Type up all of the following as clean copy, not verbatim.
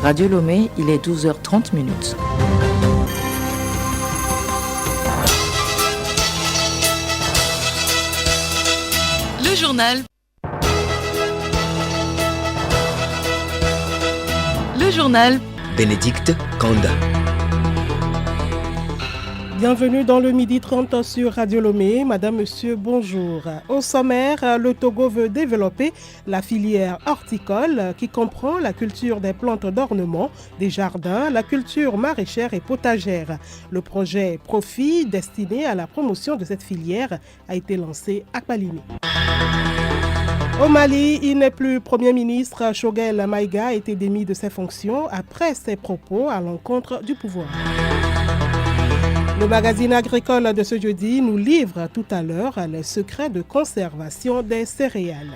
Radio Lomé, il est 12h30 minutes. Le journal. Le journal. Bénédicte Kanda. Bienvenue dans le midi 30 sur Radio Lomé. Madame, Monsieur, bonjour. Au sommaire, le Togo veut développer la filière horticole qui comprend la culture des plantes d'ornement, des jardins, la culture maraîchère et potagère. Le projet Profit, destiné à la promotion de cette filière, a été lancé à Kpalimé. Au Mali, il n'est plus Premier ministre. Choguel Maïga a été démis de ses fonctions après ses propos à l'encontre du pouvoir. Le magazine agricole de ce jeudi nous livre tout à l'heure les secrets de conservation des céréales.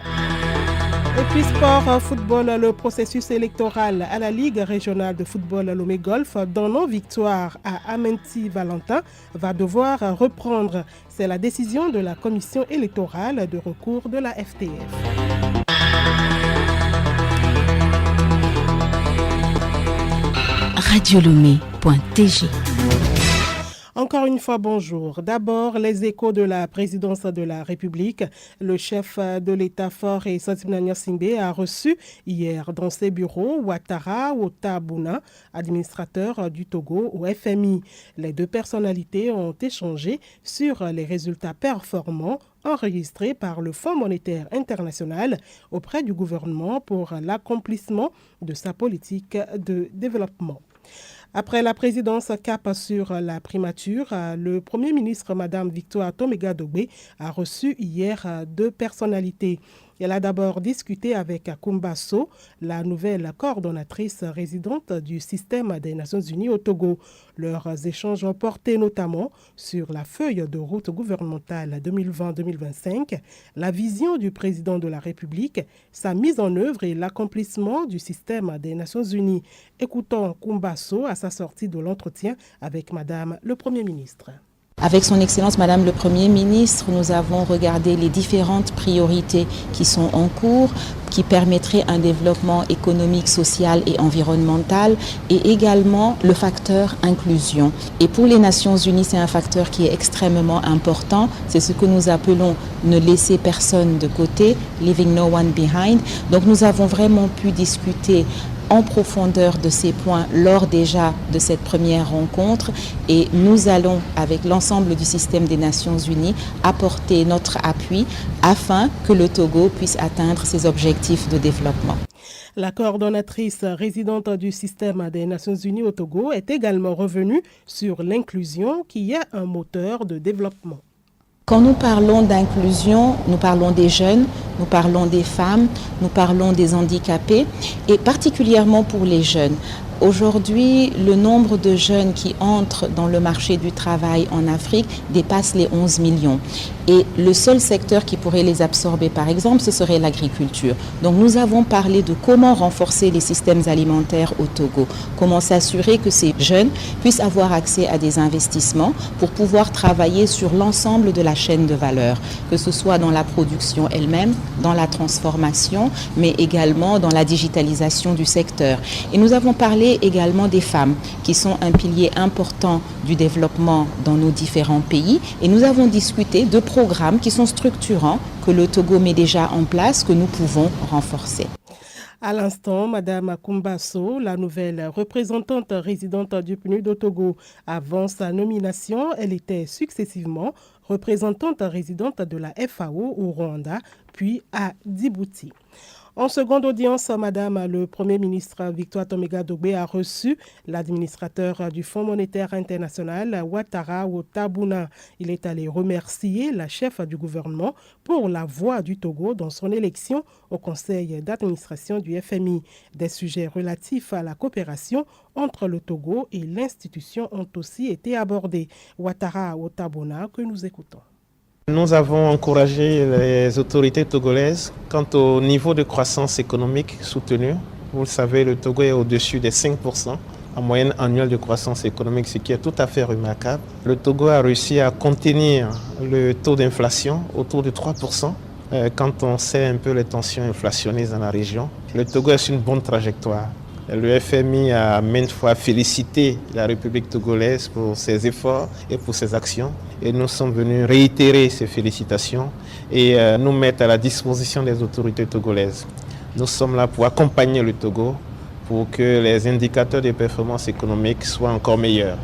Et puis sport, football, le processus électoral à la Ligue régionale de football Lomé Golf dans non-victoire à Amenti-Valentin va devoir reprendre. C'est la décision de la commission électorale de recours de la FTF. Radiolomé.tg. Encore une fois, bonjour. D'abord, les échos de la présidence de la République. Le chef de l'État fort et Santimania Simbe a reçu hier dans ses bureaux Ouattara Ouattara, administrateur du Togo au FMI. Les deux personnalités ont échangé sur les résultats performants enregistrés par le Fonds monétaire international auprès du gouvernement pour l'accomplissement de sa politique de développement. Après la présidence cap sur la primature, le Premier ministre, Mme Victoire Toméga-Dogbe, a reçu hier deux personnalités. Elle a d'abord discuté avec Koumba So, la nouvelle coordonnatrice résidente du système des Nations Unies au Togo. Leurs échanges ont porté notamment sur la feuille de route gouvernementale 2020-2025, la vision du président de la République, sa mise en œuvre et l'accomplissement du système des Nations Unies. Écoutons Koumba So à sa sortie de l'entretien avec Madame le Premier ministre. Avec son Excellence Madame le Premier ministre, nous avons regardé les différentes priorités qui sont en cours, qui permettraient un développement économique, social et environnemental, et également le facteur inclusion. Et pour les Nations Unies, c'est un facteur qui est extrêmement important. C'est ce que nous appelons ne laisser personne de côté, leaving no one behind. Donc nous avons vraiment pu discuter en profondeur de ces points lors déjà de cette première rencontre, et nous allons, avec l'ensemble du système des Nations Unies, apporter notre appui afin que le Togo puisse atteindre ses objectifs de développement. La coordonnatrice résidente du système des Nations Unies au Togo est également revenue sur l'inclusion qui est un moteur de développement. Quand nous parlons d'inclusion, nous parlons des jeunes, nous parlons des femmes, nous parlons des handicapés, et particulièrement pour les jeunes. Aujourd'hui, le nombre de jeunes qui entrent dans le marché du travail en Afrique dépasse les 11 millions. Et le seul secteur qui pourrait les absorber, par exemple, ce serait l'agriculture. Donc nous avons parlé de comment renforcer les systèmes alimentaires au Togo, comment s'assurer que ces jeunes puissent avoir accès à des investissements pour pouvoir travailler sur l'ensemble de la chaîne de valeur, que ce soit dans la production elle-même, dans la transformation, mais également dans la digitalisation du secteur. Et nous avons parlé également des femmes qui sont un pilier important du développement dans nos différents pays, et nous avons discuté de programmes qui sont structurants que le Togo met déjà en place, que nous pouvons renforcer. À l'instant, Madame Koumba So, la nouvelle représentante résidente du PNUD au Togo, avant sa nomination, elle était successivement représentante résidente de la FAO au Rwanda, puis à Djibouti. En seconde audience, Madame le Premier ministre Victoire Toméga-Dogbe a reçu l'administrateur du Fonds monétaire international, Ouattara Ouattara. Il est allé remercier la chef du gouvernement pour la voix du Togo dans son élection au conseil d'administration du FMI. Des sujets relatifs à la coopération entre le Togo et l'institution ont aussi été abordés. Ouattara Ouattara que nous écoutons. Nous avons encouragé les autorités togolaises quant au niveau de croissance économique soutenu. Vous le savez, le Togo est au-dessus des 5% en moyenne annuelle de croissance économique, ce qui est tout à fait remarquable. Le Togo a réussi à contenir le taux d'inflation autour de 3%. Quand on sait un peu les tensions inflationnistes dans la région, le Togo est sur une bonne trajectoire. Le FMI a maintes fois félicité la République togolaise pour ses efforts et pour ses actions. Et nous sommes venus réitérer ces félicitations et nous mettre à la disposition des autorités togolaises. Nous sommes là pour accompagner le Togo pour que les indicateurs de performance économique soient encore meilleurs,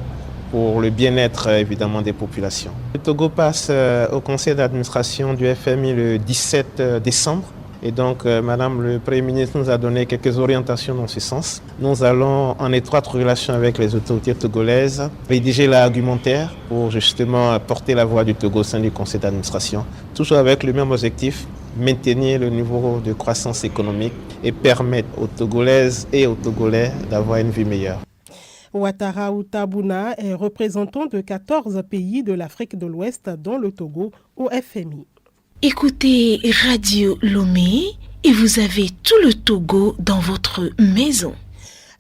pour le bien-être évidemment des populations. Le Togo passe au conseil d'administration du FMI le 17 décembre. Et donc, Madame le Premier ministre nous a donné quelques orientations dans ce sens. Nous allons, en étroite relation avec les autorités togolaises, rédiger l'argumentaire pour justement porter la voix du Togo au sein du conseil d'administration, toujours avec le même objectif, maintenir le niveau de croissance économique et permettre aux Togolaises et aux Togolais d'avoir une vie meilleure. Ouattara Outabuna est représentant de 14 pays de l'Afrique de l'Ouest, dont le Togo, au FMI. Écoutez Radio Lomé et vous avez tout le Togo dans votre maison.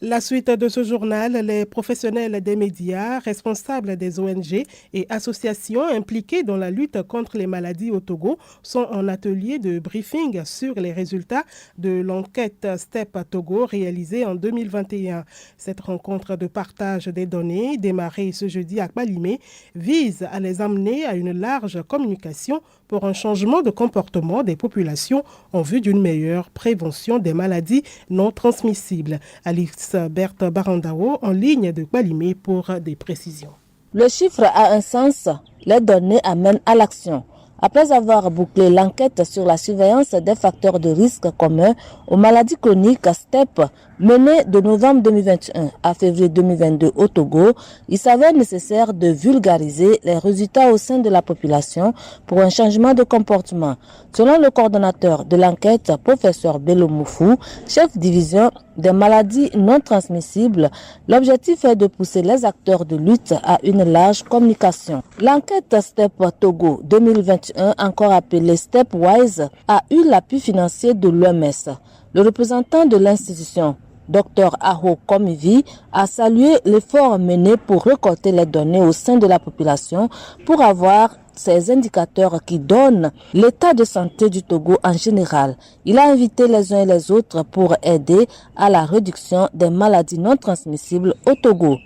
La suite de ce journal, les professionnels des médias, responsables des ONG et associations impliquées dans la lutte contre les maladies au Togo sont en atelier de briefing sur les résultats de l'enquête STEP Togo réalisée en 2021. Cette rencontre de partage des données, démarrée ce jeudi à Kbalimé, vise à les amener à une large communication pour un changement de comportement des populations en vue d'une meilleure prévention des maladies non transmissibles. Alice Berthe Barandao en ligne de Kbalimé pour des précisions. Le chiffre a un sens, les données amènent à l'action. Après avoir bouclé l'enquête sur la surveillance des facteurs de risque communs aux maladies chroniques STEP menée de novembre 2021 à février 2022 au Togo, il s'avère nécessaire de vulgariser les résultats au sein de la population pour un changement de comportement. Selon le coordonnateur de l'enquête, professeur Bello Moufou, chef division des maladies non transmissibles, l'objectif est de pousser les acteurs de lutte à une large communication. L'enquête STEP Togo 2021, encore appelée STEPWISE, a eu l'appui financier de l'OMS. Le représentant de l'institution, Dr Aho Komivi, a salué l'effort mené pour récolter les données au sein de la population pour avoir ces indicateurs qui donnent l'état de santé du Togo en général. Il a invité les uns et les autres pour aider à la réduction des maladies non transmissibles au Togo.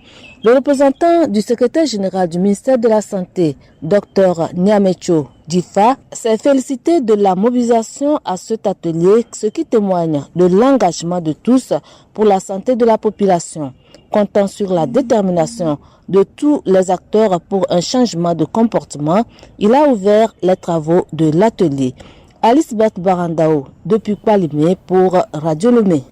Le représentant du secrétaire général du ministère de la Santé, Dr Niamecho Difa, s'est félicité de la mobilisation à cet atelier, ce qui témoigne de l'engagement de tous pour la santé de la population. Comptant sur la détermination de tous les acteurs pour un changement de comportement, il a ouvert les travaux de l'atelier. Alice Bert Barandao, depuis Kbalimé pour Radio Lomé.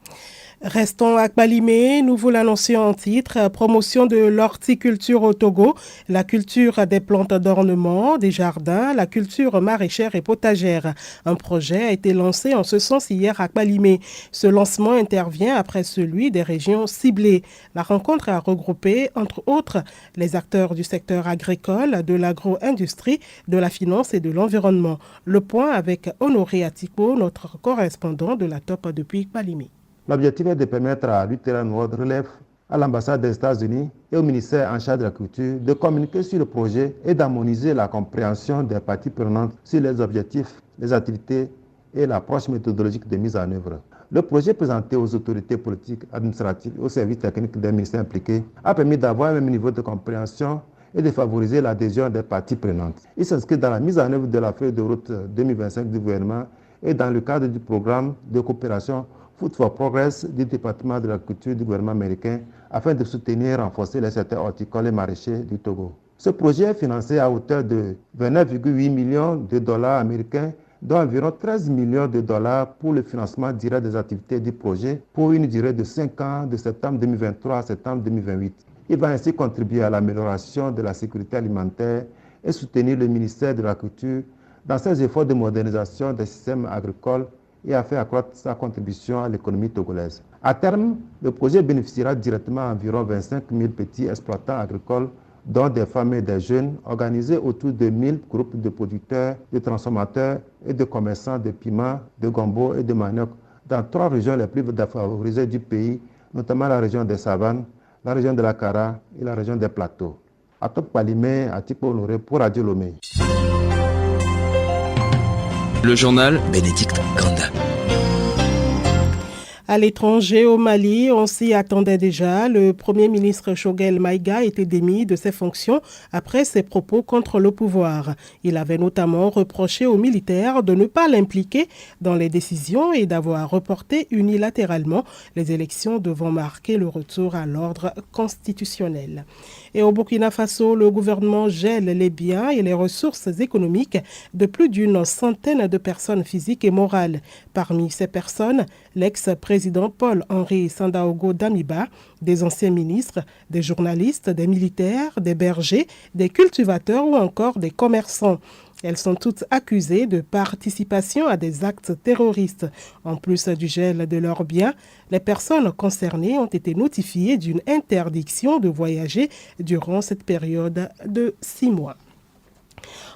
Restons à Kbalimé, nous vous l'annoncions en titre, promotion de l'horticulture au Togo, la culture des plantes d'ornement, des jardins, la culture maraîchère et potagère. Un projet a été lancé en ce sens hier à Kbalimé. Ce lancement intervient après celui des régions ciblées. La rencontre a regroupé, entre autres, les acteurs du secteur agricole, de l'agro-industrie, de la finance et de l'environnement. Le point avec Honoré Atiko, notre correspondant de la TOP depuis Kbalimé. L'objectif est de permettre à l'UTERAN World Relève, à l'ambassade des États-Unis et au ministère en charge de la culture de communiquer sur le projet et d'harmoniser la compréhension des parties prenantes sur les objectifs, les activités et l'approche méthodologique de mise en œuvre. Le projet présenté aux autorités politiques, administratives et aux services techniques des ministères impliqués a permis d'avoir un même niveau de compréhension et de favoriser l'adhésion des parties prenantes. Il s'inscrit dans la mise en œuvre de la feuille de route 2025 du gouvernement et dans le cadre du programme de coopération Food for Progress du département de la culture du gouvernement américain afin de soutenir et renforcer les secteurs horticoles et maraîchers du Togo. Ce projet est financé à hauteur de 29,8 millions de dollars américains, dont environ 13 millions de dollars pour le financement direct des activités du projet pour une durée de 5 ans de septembre 2023 à septembre 2028. Il va ainsi contribuer à l'amélioration de la sécurité alimentaire et soutenir le ministère de la Culture dans ses efforts de modernisation des systèmes agricoles et a fait accroître sa contribution à l'économie togolaise. À terme, le projet bénéficiera directement à environ 25 000 petits exploitants agricoles, dont des femmes et des jeunes, organisés autour de 1000 groupes de producteurs, de transformateurs et de commerçants de piments, de gombo et de manioc dans 3 régions les plus défavorisées du pays, notamment la région des Savanes, la région de la Kara et la région des Plateaux. À Top Kbalimé, à Tipo Honoré pour Radio Lomé. Le journal Bénédicte Kanda. À l'étranger, au Mali, on s'y attendait déjà. Le Premier ministre Choguel Maïga était démis de ses fonctions après ses propos contre le pouvoir. Il avait notamment reproché aux militaires de ne pas l'impliquer dans les décisions et d'avoir reporté unilatéralement les élections devant marquer le retour à l'ordre constitutionnel. Et au Burkina Faso, le gouvernement gèle les biens et les ressources économiques de plus d'une centaine de personnes physiques et morales. Parmi ces personnes, l'ex-président Paul-Henri Sandaogo Damiba, des anciens ministres, des journalistes, des militaires, des bergers, des cultivateurs ou encore des commerçants. Elles sont toutes accusées de participation à des actes terroristes. En plus du gel de leurs biens, les personnes concernées ont été notifiées d'une interdiction de voyager durant cette période de 6 mois.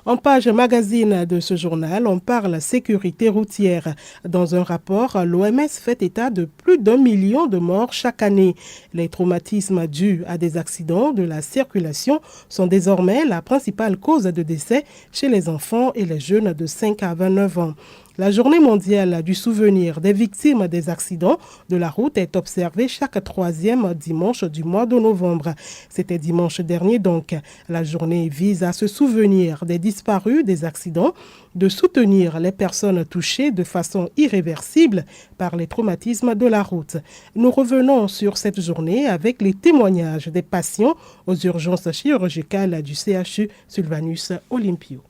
En page magazine de ce journal, on parle sécurité routière. Dans un rapport, l'OMS fait état de plus d'1 million de morts chaque année. Les traumatismes dus à des accidents de la circulation sont désormais la principale cause de décès chez les enfants et les jeunes de 5 à 29 ans. La journée mondiale du souvenir des victimes des accidents de la route est observée chaque 3e dimanche du mois de novembre. C'était dimanche dernier donc. La journée vise à se souvenir des disparus des accidents, de soutenir les personnes touchées de façon irréversible par les traumatismes de la route. Nous revenons sur cette journée avec les témoignages des patients aux urgences chirurgicales du CHU Sylvanus Olympio.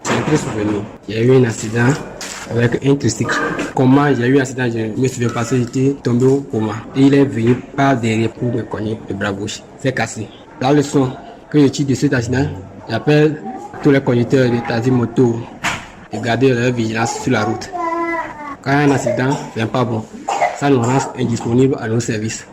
C'est un très souvenir. Il y a eu un accident avec un tricycle. Comment il y a eu un accident, je ne me souviens pas, j'étais tombé au coma. Et il est venu par derrière pour me cogner le bras gauche. C'est cassé. La leçon que je tire de cet accident, j'appelle tous les conducteurs de taxi moto de garder leur vigilance sur la route. Quand il y a un accident, ce n'est pas bon. Ça nous rend indisponibles à nos services.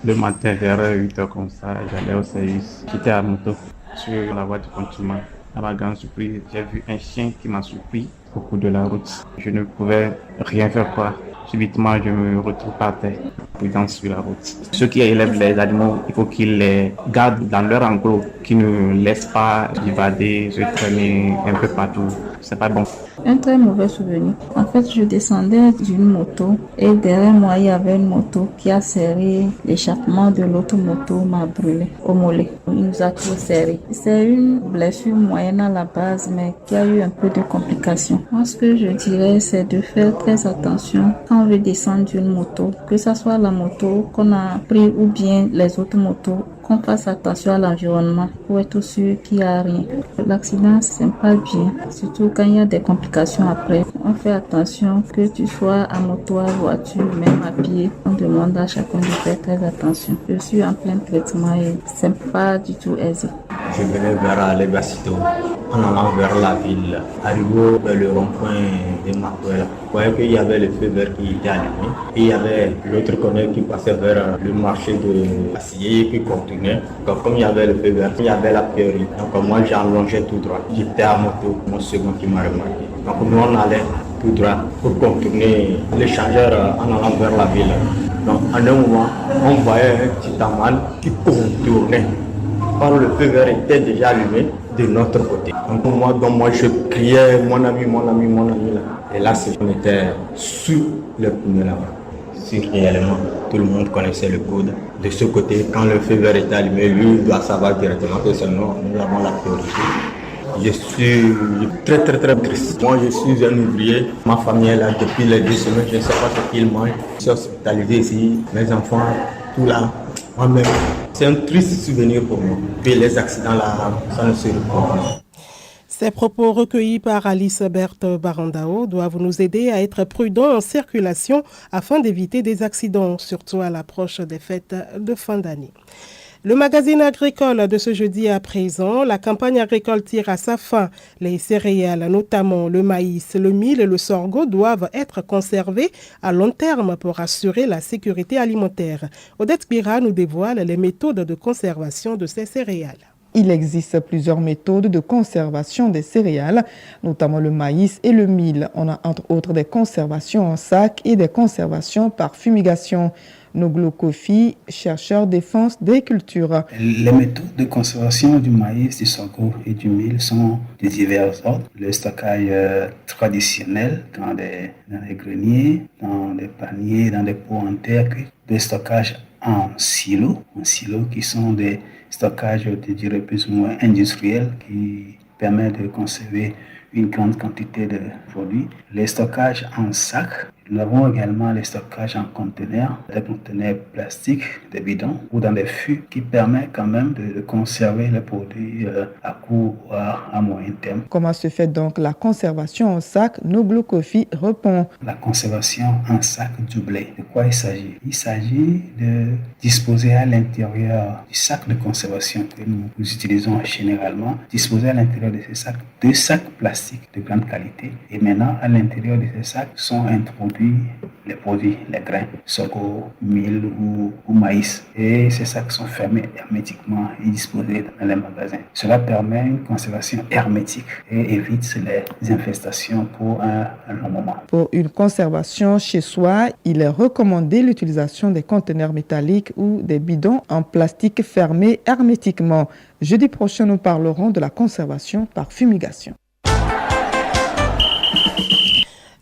Le matin, vers 8h comme ça, j'allais au service. J'étais à moto sur la voie du continuum. À ma grande surprise, j'ai vu un chien qui m'a surpris au cours de la route. Je ne pouvais rien faire quoi. Subitement, je me retrouve par terre, prudent sur la route. Ceux qui élèvent les animaux, il faut qu'ils les gardent dans leur enclos, qu'ils ne laissent pas divader, se traîner un peu partout. C'est pas bon. Un très mauvais souvenir. En fait, je descendais d'une moto et derrière moi, il y avait une moto qui a serré. L'échappement de l'autre moto m'a brûlé au mollet. Il nous a trop serré. C'est une blessure moyenne à la base, mais qui a eu un peu de complications. Moi, ce que je dirais, c'est de faire très attention quand on veut descendre d'une moto, que ce soit la moto qu'on a pris ou bien les autres motos, qu'on fasse attention à l'environnement pour être sûr qu'il n'y a rien. L'accident, c'est pas bien, surtout quand il y a des complications après. On fait attention que tu sois à moto, à voiture, même à pied. On demande à chacun de faire très attention. Je suis en plein traitement et c'est pas du tout aisé. Je venais vers Lebasito, en allant vers la ville. Arrivé vers le rond-point de Makuela, je voyais qu'il y avait le feu vert qui était allumé. Et il y avait l'autre collègue qui passait vers le marché de Assier qui continuait. Donc, comme il y avait le feu vert, il y avait la prairie. Donc moi j'ai allongé tout droit. J'étais à moto, mon second qui m'a remarqué. Donc nous on allait tout droit pour contourner l'échangeur en allant vers la ville. Donc en un moment, on voyait un petit amal qui contournait. Quand le feu vert était déjà allumé de notre côté. Donc moi je criais mon ami là. Et là on était sur le pneu là-bas. Si réellement tout le monde connaissait le code. De ce côté, quand le feu vert est allumé, lui doit savoir directement que c'est nous avons la priorité. Je suis très triste. Moi je suis un ouvrier. Ma famille est là depuis les 2 semaines. Je ne sais pas ce qu'ils mangent. Je suis hospitalisé ici. Mes enfants, tout là. Moi-même. C'est un triste souvenir pour moi. Puis les accidents là, ça ne se reprend. Ces propos recueillis par Alice Berthe Barandao doivent nous aider à être prudents en circulation afin d'éviter des accidents, surtout à l'approche des fêtes de fin d'année. Le magazine agricole de ce jeudi à présent, la campagne agricole tire à sa fin. Les céréales, notamment le maïs, le mil et le sorgho, doivent être conservés à long terme pour assurer la sécurité alimentaire. Odette Bira nous dévoile les méthodes de conservation de ces céréales. Il existe plusieurs méthodes de conservation des céréales, notamment le maïs et le mil. On a entre autres des conservations en sac et des conservations par fumigation. Noglo Kofi, chercheur défense des cultures. Les méthodes de conservation du maïs, du sorgho et du mil sont de divers ordres. Le stockage traditionnel dans des greniers, dans des paniers, dans des pots en terre cuits. Le stockage en silos qui sont des stockages, je dirais, plus ou moins industriels qui permettent de conserver une grande quantité de produits. Les stockages en sac. Nous avons également les stockages en conteneurs, des conteneurs plastiques, des bidons ou dans des fûts qui permettent quand même de conserver les produits à court ou à moyen terme. Comment se fait donc la conservation en sac? Noglo Kofi répond. La conservation en sac doublé. De quoi il s'agit? Il s'agit de disposer à l'intérieur du sac de conservation que nous utilisons généralement, disposer à l'intérieur de ces sacs 2 sacs plastiques de grande qualité. Et maintenant, à l'intérieur de ces sacs sont introduits les produits, les grains, sorgho, mil ou maïs. Et ces sacs sont fermés hermétiquement et disposés dans les magasins. Cela permet une conservation hermétique et évite les infestations pour un long moment. Pour une conservation chez soi, il est recommandé l'utilisation des conteneurs métalliques ou des bidons en plastique fermés hermétiquement. Jeudi prochain, nous parlerons de la conservation par fumigation.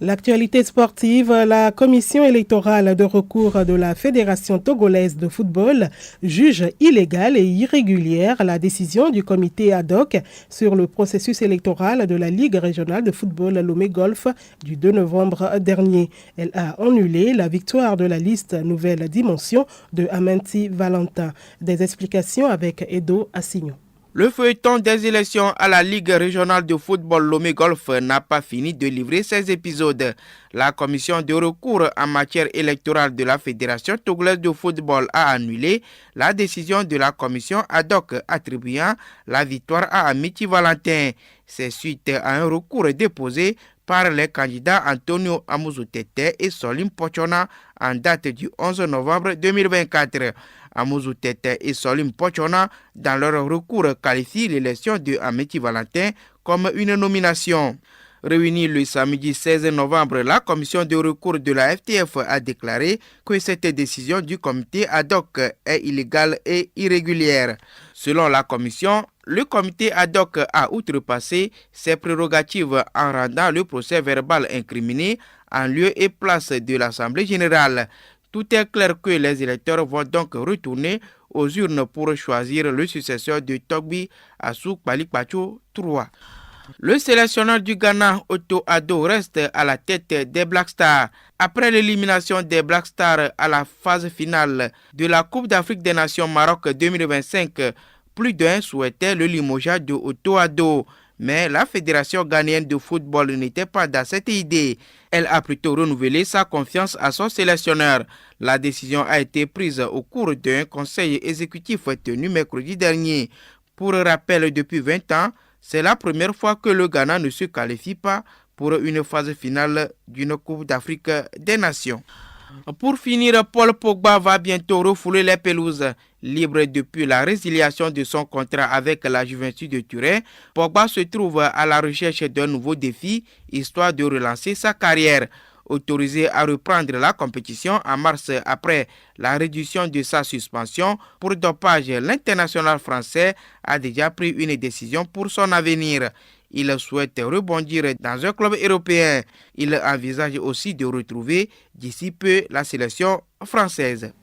L'actualité sportive, la commission électorale de recours de la Fédération togolaise de football juge illégale et irrégulière la décision du comité ad hoc sur le processus électoral de la Ligue régionale de football Lomé Golf du 2 novembre dernier. Elle a annulé la victoire de la liste Nouvelle Dimension de Amenti Valentin. Des explications avec Edo Assignon. Le feuilleton des élections à la Ligue régionale de football Lomé Golf n'a pas fini de livrer ses épisodes. La commission de recours en matière électorale de la Fédération togolaise de football a annulé la décision de la commission ad hoc attribuant la victoire à Amiti Valentin. C'est suite à un recours déposé par les candidats Antonio Amuzutete et Solim Pochona en date du 11 novembre 2024. Amuzutete et Solim Pochona, dans leur recours, qualifient l'élection de Amiti Valentin comme une nomination. Réunie le samedi 16 novembre, la commission de recours de la FTF a déclaré que cette décision du comité ad hoc est illégale et irrégulière. Selon la commission, le comité ad hoc a outrepassé ses prérogatives en rendant le procès verbal incriminé en lieu et place de l'Assemblée générale. Tout est clair que les électeurs vont donc retourner aux urnes pour choisir le successeur de Togbi Assou Kpalikpacho III. Le sélectionneur du Ghana, Otto Addo, reste à la tête des Black Stars. Après l'élimination des Black Stars à la phase finale de la Coupe d'Afrique des Nations Maroc 2025, plus d'un souhaitait le limogeage de Otto Addo. Mais la Fédération ghanéenne de football n'était pas dans cette idée. Elle a plutôt renouvelé sa confiance à son sélectionneur. La décision a été prise au cours d'un conseil exécutif tenu mercredi dernier. Pour rappel, depuis 20 ans, c'est la première fois que le Ghana ne se qualifie pas pour une phase finale d'une Coupe d'Afrique des Nations. Pour finir, Paul Pogba va bientôt refouler les pelouses. Libre depuis la résiliation de son contrat avec la Juventus de Turin, Pogba se trouve à la recherche d'un nouveau défi, histoire de relancer sa carrière. Autorisé à reprendre la compétition en mars après la réduction de sa suspension pour dopage, l'international français a déjà pris une décision pour son avenir. Il souhaite rebondir dans un club européen. Il envisage aussi de retrouver d'ici peu la sélection française.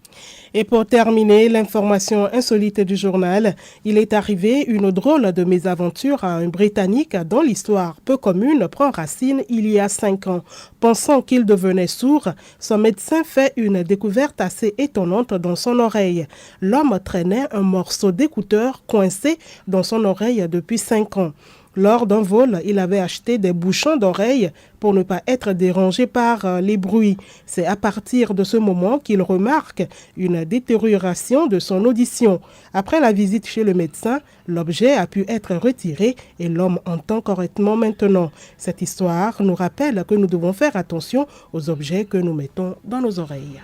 Et pour terminer, l'information insolite du journal, il est arrivé une drôle de mésaventure à un Britannique dont l'histoire peu commune prend racine il y a 5 ans. Pensant qu'il devenait sourd, son médecin fait une découverte assez étonnante dans son oreille. L'homme traînait un morceau d'écouteur coincé dans son oreille depuis 5 ans. Lors d'un vol, il avait acheté des bouchons d'oreille pour ne pas être dérangé par les bruits. C'est à partir de ce moment qu'il remarque une détérioration de son audition. Après la visite chez le médecin, l'objet a pu être retiré et l'homme entend correctement maintenant. Cette histoire nous rappelle que nous devons faire attention aux objets que nous mettons dans nos oreilles.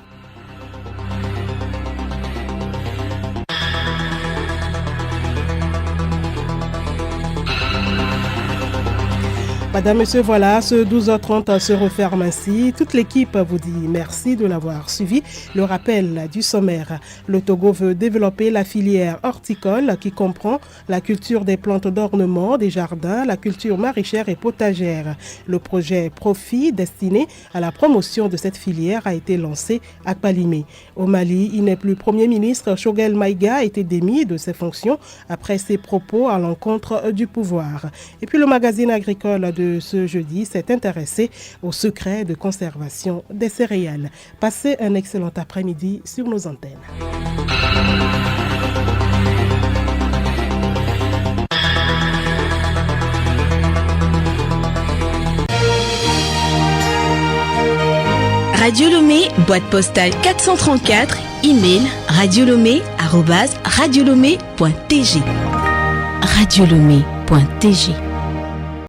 Madame, Monsieur, voilà, ce 12h30 se referme ainsi. Toute l'équipe vous dit merci de l'avoir suivi. Le rappel du sommaire. Le Togo veut développer la filière horticole qui comprend la culture des plantes d'ornement, des jardins, la culture maraîchère et potagère. Le projet Profit destiné à la promotion de cette filière a été lancé à Kpalimé. Au Mali, il n'est plus Premier ministre. Choguel Maïga a été démis de ses fonctions après ses propos à l'encontre du pouvoir. Et puis le magazine agricole de ce jeudi s'est intéressé aux secrets de conservation des céréales. Passez un excellent après-midi sur nos antennes. Radio Lomé, boîte postale 434, email radiolomé@radiolomé.tg. radiolomé.tg